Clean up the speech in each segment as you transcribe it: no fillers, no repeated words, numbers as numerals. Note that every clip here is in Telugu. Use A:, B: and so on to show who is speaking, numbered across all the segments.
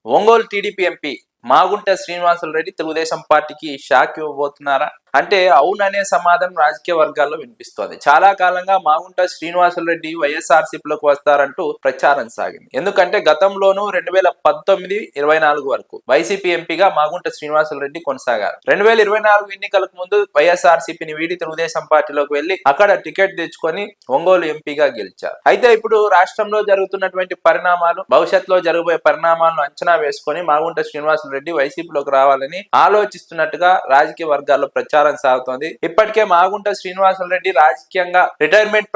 A: ఒంగోలు టీడీపీ ఎంపీ మాగుంట శ్రీనివాసులు రెడ్డి తెలుగుదేశం పార్టీకి షాక్ ఇవ్వబోతున్నారా అంటే అవుననే సమాధానం రాజకీయ వర్గాల్లో వినిపిస్తోంది. చాలా కాలంగా మాగుంట శ్రీనివాసులు రెడ్డి వైఎస్ఆర్సీపీలోకి వస్తారంటూ ప్రచారం సాగింది. ఎందుకంటే గతంలోనూ 2019-24 వరకు వైసీపీ ఎంపీగా మాగుంట శ్రీనివాసులు రెడ్డి కొనసాగారు. 2024 ఎన్నికలకు ముందు వైఎస్ఆర్సీపీని వీడి తెలుగుదేశం పార్టీలోకి వెళ్లి అక్కడ టికెట్ తెచ్చుకొని ఒంగోలు ఎంపీగా గెలిచారు. అయితే ఇప్పుడు రాష్ట్రంలో జరుగుతున్నటువంటి పరిణామాలు, భవిష్యత్తులో జరగబోయే పరిణామాలను అంచనా వేసుకొని మాగుంట శ్రీనివాసులు రెడ్డి వైసీపీలోకి రావాలని ఆలోచిస్తున్నట్టుగా రాజకీయ వర్గాల్లో ప్రచారం సాగుతోంది. ఇప్పటికే మాగుంట శ్రీనివాసులు రెడ్డి రాజకీయంగా రిటైర్మెంట్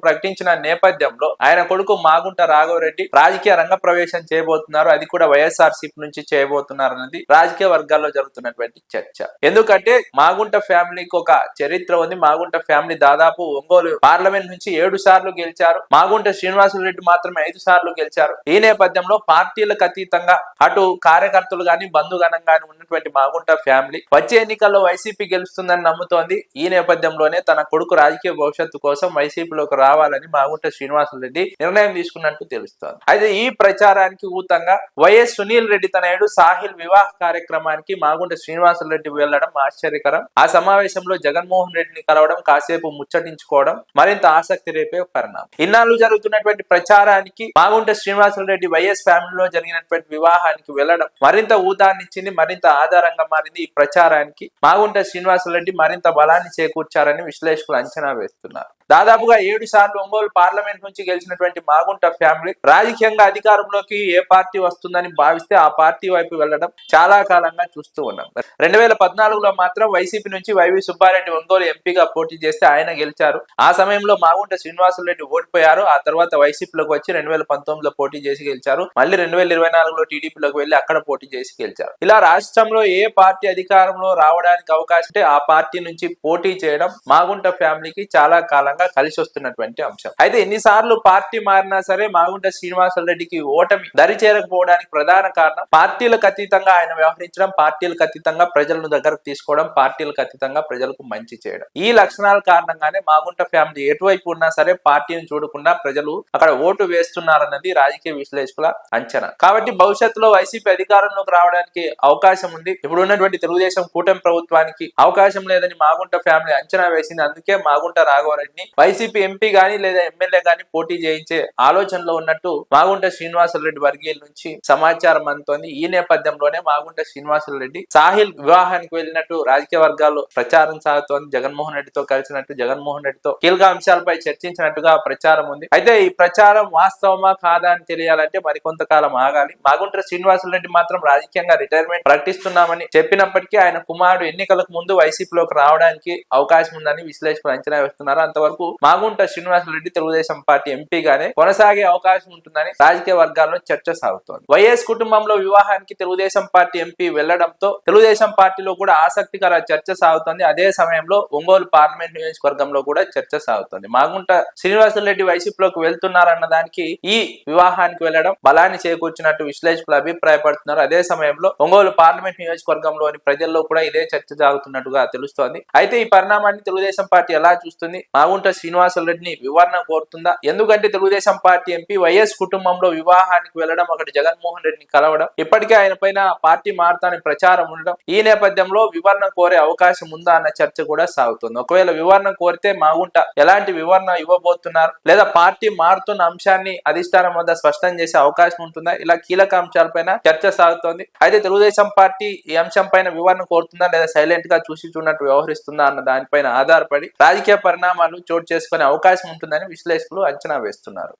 A: ప్రకటించిన నేపథ్యంలో ఆయన కొడుకు మాగుంట రాఘవరెడ్డి రాజకీయ రంగ ప్రవేశం చేయబోతున్నారు. అది కూడా వైఎస్ఆర్సీపీ నుంచి చేయబోతున్నారు అన్నది రాజకీయ వర్గాల్లో జరుగుతున్నటువంటి చర్చ. ఎందుకంటే మాగుంట ఫ్యామిలీకి ఒక చరిత్ర ఉంది. మాగుంట ఫ్యామిలీ దాదాపు ఒంగోలు పార్లమెంట్ నుంచి 7 సార్లు గెలిచారు. మాగుంట శ్రీనివాసులు రెడ్డి మాత్రమే 5 సార్లు గెలిచారు. ఈ నేపథ్యంలో పార్టీలకు అతీతంగా అటు కార్యకర్తలు గాని బంధుగణం గాని ఉన్నటువంటి మాగుంట ఫ్యామిలీ వచ్చే ఎన్నికల్లో వైసీపీ గెలుస్తుందని నమ్ముతోంది. ఈ నేపథ్యంలోనే తన కొడుకు రాజకీయ భవిష్యత్తు కోసం వైసీపీలోకి రావాలని మాగుంట శ్రీనివాసులు రెడ్డి నిర్ణయం తీసుకున్నట్టు తెలుస్తోంది. అయితే ఈ ప్రచారానికి ఊతంగా వైఎస్ సునీల్ రెడ్డి తనయుడు సాహిల్ వివాహ కార్యక్రమానికి మాగుంట శ్రీనివాసులు రెడ్డి వెళ్లడం ఆశ్చర్యకరం. ఆ సమావేశంలో జగన్మోహన్ రెడ్డిని కలవడం, కాసేపు ముచ్చటించుకోవడం మరింత ఆసక్తి రేపే పరిణామం. ఇన్నాళ్ళు జరుగుతున్నటువంటి ప్రచారానికి మాగుంట శ్రీనివాసులు రెడ్డి వైఎస్ ఫ్యామిలీలో జరిగినటువంటి వివాహానికి వెళ్లడం మరింత ఊతాన్నిచ్చింది, మరింత ఆధారంగా మారింది. ఈ ప్రచారానికి మాగుంట శ్రీనివాసులు రెడ్డి మరింత బలాన్ని చేకూర్చారని విశ్లేషకులు అంచనా వేస్తున్నారు. దాదాపుగా 7 సార్లు ఒంగోలు పార్లమెంట్ నుంచి గెలిచినటువంటి మాగుంట ఫ్యామిలీ రాజకీయంగా అధికారంలోకి ఏ పార్టీ వస్తుందని భావిస్తే ఆ పార్టీ వైపు వెళ్లడం చాలా కాలంగా చూస్తూ ఉన్నాం. 2014లో మాత్రం వైసీపీ నుంచి వైవి సుబ్బారెడ్డి ఒంగోలు ఎంపీగా పోటీ చేస్తే ఆయన గెలిచారు. ఆ సమయంలో మాగుంట శ్రీనివాసులు రెడ్డి ఓడిపోయారు. ఆ తర్వాత వైసీపీలోకి వచ్చి 2019లో పోటీ చేసి గెలిచారు. మళ్ళీ 2024లో టీడీపీలోకి వెళ్లి అక్కడ పోటీ చేసి గెలిచారు. ఇలా రాష్ట్రంలో ఏ పార్టీ అధికారంలో రావడానికి అవకాశం ఉంటే ఆ పార్టీ నుంచి పోటీ చేయడం మాగుంట ఫ్యామిలీకి చాలా కాలంగా కలిసి వస్తున్నటువంటి అంశం. అయితే ఎన్నిసార్లు పార్టీ మారినా సరే మాగుంట శ్రీనివాసులు రెడ్డికి ఓటమి దరి చేరకపోవడానికి ప్రధాన కారణం పార్టీలకు అతీతంగా ఆయన వ్యవహరించడం, పార్టీలకు అతీతంగా ప్రజలను దగ్గరకు తీసుకోవడం, పార్టీలకు అతీతంగా ప్రజలకు మంచి చేయడం. ఈ లక్షణాల కారణంగానే మాగుంట ఫ్యామిలీ ఎటువైపు ఉన్నా సరే పార్టీని చూడకుండా ప్రజలు అక్కడ ఓటు వేస్తున్నారన్నది రాజకీయ విశ్లేషకుల అంచనా. కాబట్టి భవిష్యత్తులో వైసీపీ అధికారంలోకి రావడానికి అవకాశం ఉంది. ఇప్పుడు ఉన్నటువంటి తెలుగుదేశం కూటమి ప్రభుత్వానికి అవకాశం లేదని మాగుంట ఫ్యామిలీ అంచనా వేసింది. అందుకే మాగుంట రాఘవరెడ్డిని వైసీపీ ఎంపీ గాని లేదా ఎమ్మెల్యే గాని పోటీ చేయించే ఆలోచనలో ఉన్నట్టు మాగుంట శ్రీనివాసులు రెడ్డి వర్గీయుల నుంచి సమాచారం అందుతోంది. ఈ నేపథ్యంలోనే మాగుంట శ్రీనివాసులు రెడ్డి సాహిల్ వివాహానికి వెళ్ళినట్టు రాజకీయ వర్గాల్లో ప్రచారం సాగుతోంది. జగన్మోహన్ రెడ్డితో కలిసినట్టు, జగన్మోహన్ రెడ్డితో కీలక అంశాలపై చర్చించినట్టుగా ప్రచారం ఉంది. అయితే ఈ ప్రచారం వాస్తవమా కాదా అని తెలియాలంటే మరికొంతకాలం ఆగాలి. మాగుంట శ్రీనివాసులు రెడ్డి మాత్రం రాజకీయంగా రిటైర్మెంట్ ప్రకటిస్తున్నామని చెప్పినప్పటికీ ఆయన కుమారుడు ఎన్నికలకు ముందు వైసీపీలోకి రావడానికి అవకాశం ఉందని విశ్లేషకులు అంచనా వేస్తున్నారు. అంతవరకు మాగుంట శ్రీనివాసులు రెడ్డి తెలుగుదేశం పార్టీ ఎంపీగానే కొనసాగే అవకాశం ఉంటుందని రాజకీయ వర్గాల్లో చర్చ సాగుతోంది. వైఎస్ కుటుంబంలో వివాహానికి తెలుగుదేశం పార్టీ ఎంపీ వెళ్లడంతో తెలుగుదేశం పార్టీలో కూడా ఆసక్తికర చర్చ సాగుతోంది. అదే సమయంలో ఒంగోలు పార్లమెంట్ నియోజకవర్గంలో కూడా చర్చ సాగుతోంది. మాగుంట శ్రీనివాసులు రెడ్డి వైసీపీలోకి వెళ్తున్నారన్న దానికి ఈ వివాహానికి వెళ్లడం బలాన్ని చేకూర్చినట్టు విశ్లేషకులు అభిప్రాయపడుతున్నారు. అదే సమయంలో ఒంగోలు పార్లమెంట్ నియోజకవర్గంలోని ప్రజల్లో కూడా ఇదే చర్చ సాగుతున్నట్టుగా తెలుస్తోంది. అయితే ఈ పరిణామాన్ని తెలుగుదేశం పార్టీ ఎలా చూస్తుంది? మాగుంట శ్రీనివాసులు రెడ్డిని వివరణ కోరుతుందా? ఎందుకంటే తెలుగుదేశం పార్టీ ఎంపీ వైఎస్ కుటుంబంలో వివాహానికి వెళ్లడం, అక్కడ జగన్మోహన్ రెడ్డిని కలవడం, ఇప్పటికే ఆయన పైన పార్టీ మారుతాని ప్రచారం ఉండడం, ఈ నేపథ్యంలో వివరణ కోరే అవకాశం ఉందా అన్న చర్చ కూడా సాగుతుంది. ఒకవేళ వివరణ కోరితే మాగుంట ఎలాంటి వివరణ ఇవ్వబోతున్నారు, లేదా పార్టీ మారుతున్న అంశాన్ని అధిష్టానం వద్ద స్పష్టం చేసే అవకాశం ఉంటుందా? ఇలా కీలక అంశాలపైన చర్చ సాగుతోంది. అయితే తెలుగుదేశం పార్టీ ఈ అంశం పైన వివరణ కోరుతుందా లేదా సైలెంట్ గా చూసి చూడనట్టు వ్యవహరిస్తుందా అన్న దానిపైన ఆధారపడి రాజకీయ పరిణామాలు చోటు చేసుకునే అవకాశం ఉంటుందని విశ్లేషకులు అంచనా వేస్తున్నారు.